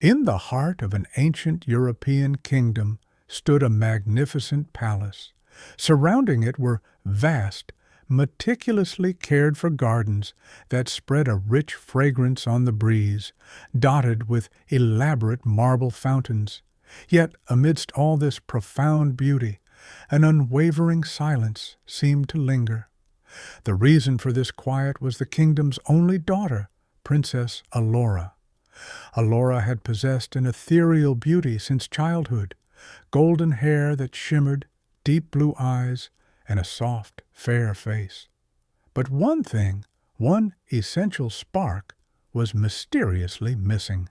In the heart of an ancient European kingdom stood a magnificent palace. Surrounding it were vast, meticulously cared-for gardens that spread a rich fragrance on the breeze, dotted with elaborate marble fountains. Yet, amidst all this profound beauty, an unwavering silence seemed to linger. The reason for this quiet was the kingdom's only daughter, Princess Alora. Alora had possessed an ethereal beauty since childhood, golden hair that shimmered, deep blue eyes, and a soft, fair face. But one essential spark, was mysteriously missing.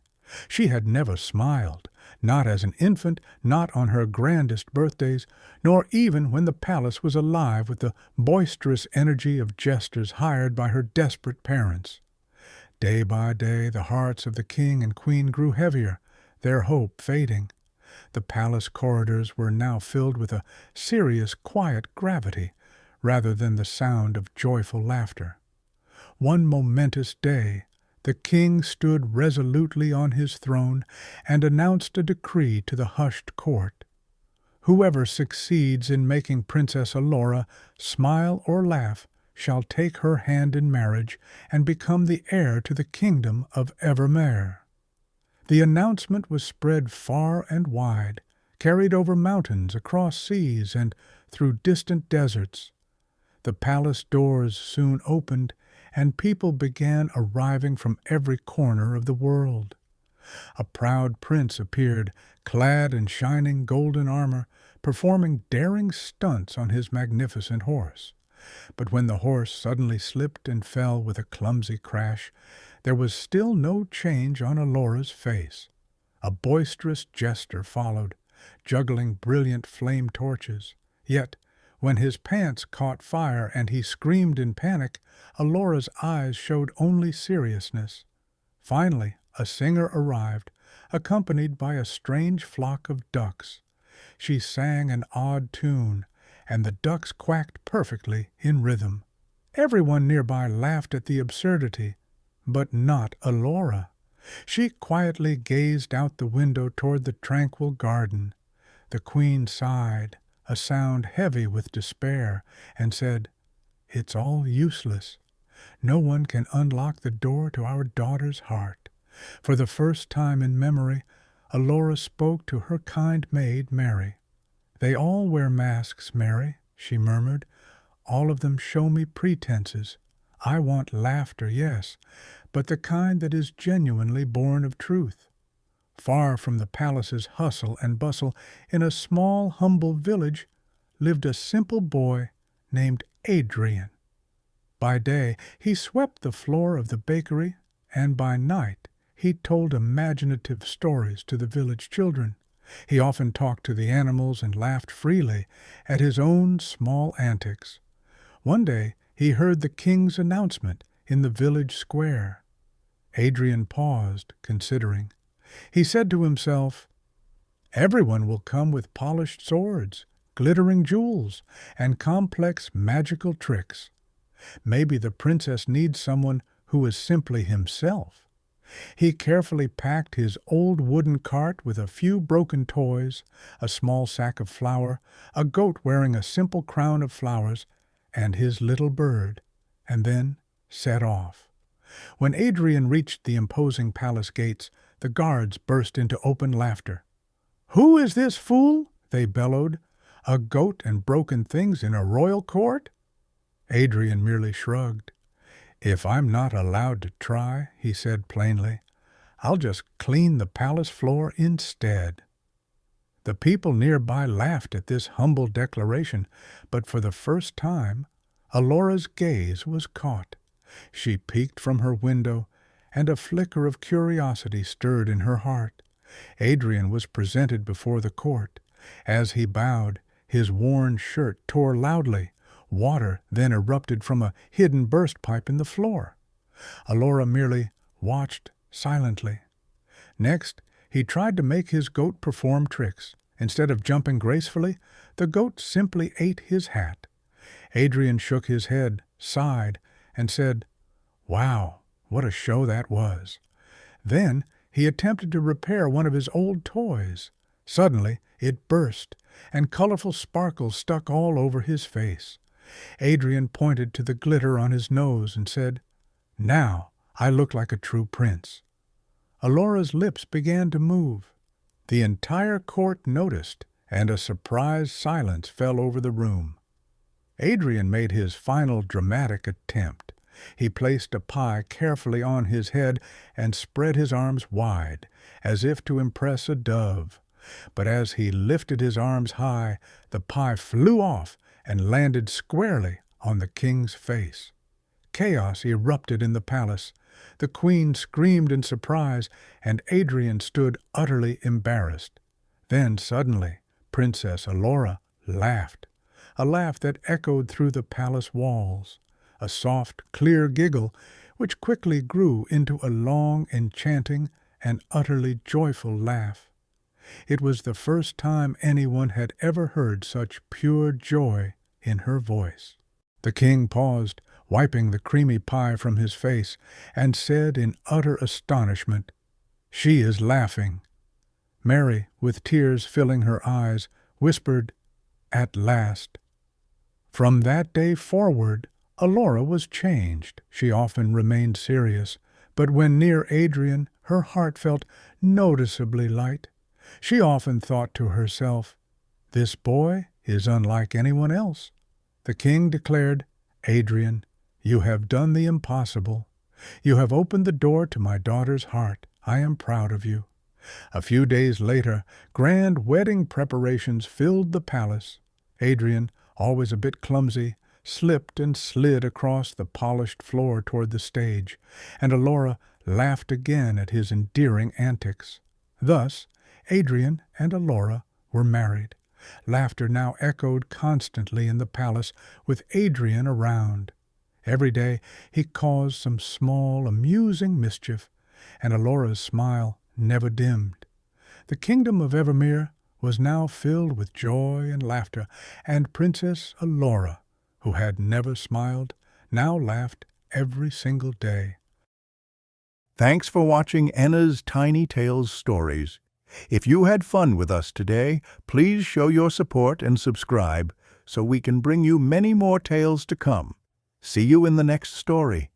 She had never smiled, not as an infant, not on her grandest birthdays, nor even when the palace was alive with the boisterous energy of jesters hired by her desperate parents. Day by day the hearts of the king and queen grew heavier, their hope fading. The palace corridors were now filled with a serious, quiet gravity, rather than the sound of joyful laughter. One momentous day, the king stood resolutely on his throne and announced a decree to the hushed court. Whoever succeeds in making Princess Alora smile or laugh shall take her hand in marriage and become the heir to the kingdom of Evermare. The announcement was spread far and wide, carried over mountains, across seas, and through distant deserts. The palace doors soon opened, and people began arriving from every corner of the world. A proud prince appeared, clad in shining golden armor, performing daring stunts on his magnificent horse. But when the horse suddenly slipped and fell with a clumsy crash, there was still no change on Alora's face. A boisterous jester followed, juggling brilliant flame torches. Yet, when his pants caught fire and he screamed in panic, Alora's eyes showed only seriousness. Finally, a singer arrived, accompanied by a strange flock of ducks. She sang an odd tune, and the ducks quacked perfectly in rhythm. Everyone nearby laughed at the absurdity, but not Alora. She quietly gazed out the window toward the tranquil garden. The queen sighed, a sound heavy with despair, and said, "It's all useless. No one can unlock the door to our daughter's heart." For the first time in memory, Alora spoke to her kind maid, Mary. "They all wear masks, Mary," she murmured. "All of them show me pretenses. I want laughter, yes, but the kind that is genuinely born of truth." Far from the palace's hustle and bustle, in a small, humble village, lived a simple boy named Adrian. By day he swept the floor of the bakery, and by night he told imaginative stories to the village children. He often talked to the animals and laughed freely at his own small antics. One day he heard the king's announcement in the village square. Adrian paused, considering. He said to himself, "Everyone will come with polished swords, glittering jewels, and complex magical tricks. Maybe the princess needs someone who is simply himself." He carefully packed his old wooden cart with a few broken toys, a small sack of flour, a goat wearing a simple crown of flowers, and his little bird, and then set off. When Adrian reached the imposing palace gates, the guards burst into open laughter. "Who is this fool?" they bellowed. "A goat and broken things in a royal court?" Adrian merely shrugged. "If I'm not allowed to try," he said plainly, "I'll just clean the palace floor instead." The people nearby laughed at this humble declaration, but for the first time Alora's gaze was caught. She peeked from her window, and a flicker of curiosity stirred in her heart. Adrian was presented before the court. As he bowed, his worn shirt tore loudly. Water then erupted from a hidden burst pipe in the floor. Alora merely watched silently. Next, he tried to make his goat perform tricks. Instead of jumping gracefully, the goat simply ate his hat. Adrian shook his head, sighed, and said, "Wow, what a show that was." Then He attempted to repair one of his old toys. Suddenly, it burst, and colorful sparkles stuck all over his face. Adrian pointed to the glitter on his nose and said, "Now I look like a true prince." Alora's lips began to move. The entire court noticed, and a surprised silence fell over the room. Adrian made his final dramatic attempt. He placed a pie carefully on his head and spread his arms wide, as if to impress a dove. But as he lifted his arms high, the pie flew off and landed squarely on the king's face. Chaos erupted in the palace. The queen screamed in surprise, and Adrian stood utterly embarrassed. Then suddenly, Princess Alora laughed, a laugh that echoed through the palace walls, a soft, clear giggle which quickly grew into a long, enchanting, and utterly joyful laugh. It was the first time anyone had ever heard such pure joy in her voice. The king paused, wiping the creamy pie from his face, and said in utter astonishment, "She is laughing." Mary, with tears filling her eyes, whispered, "At last." From that day forward, Alora was changed. She often remained serious, but when near Adrian, her heart felt noticeably light. She often thought to herself, "This boy is unlike anyone else." The king declared, "Adrian, you have done the impossible. You have opened the door to my daughter's heart. I am proud of you." A few days later, grand wedding preparations filled the palace. Adrian, always a bit clumsy, slipped and slid across the polished floor toward the stage, and Alora laughed again at his endearing antics. Thus, Adrian and Alora were married. Laughter now echoed constantly in the palace, with Adrian around. Every day he caused some small, amusing mischief, and Alora's smile never dimmed. The kingdom of Evermere was now filled with joy and laughter, and Princess Alora, who had never smiled, now laughed every single day. Thanks for watching Anna's Tiny Tales Stories. If you had fun with us today, please show your support and subscribe so we can bring you many more tales to come. See you in the next story.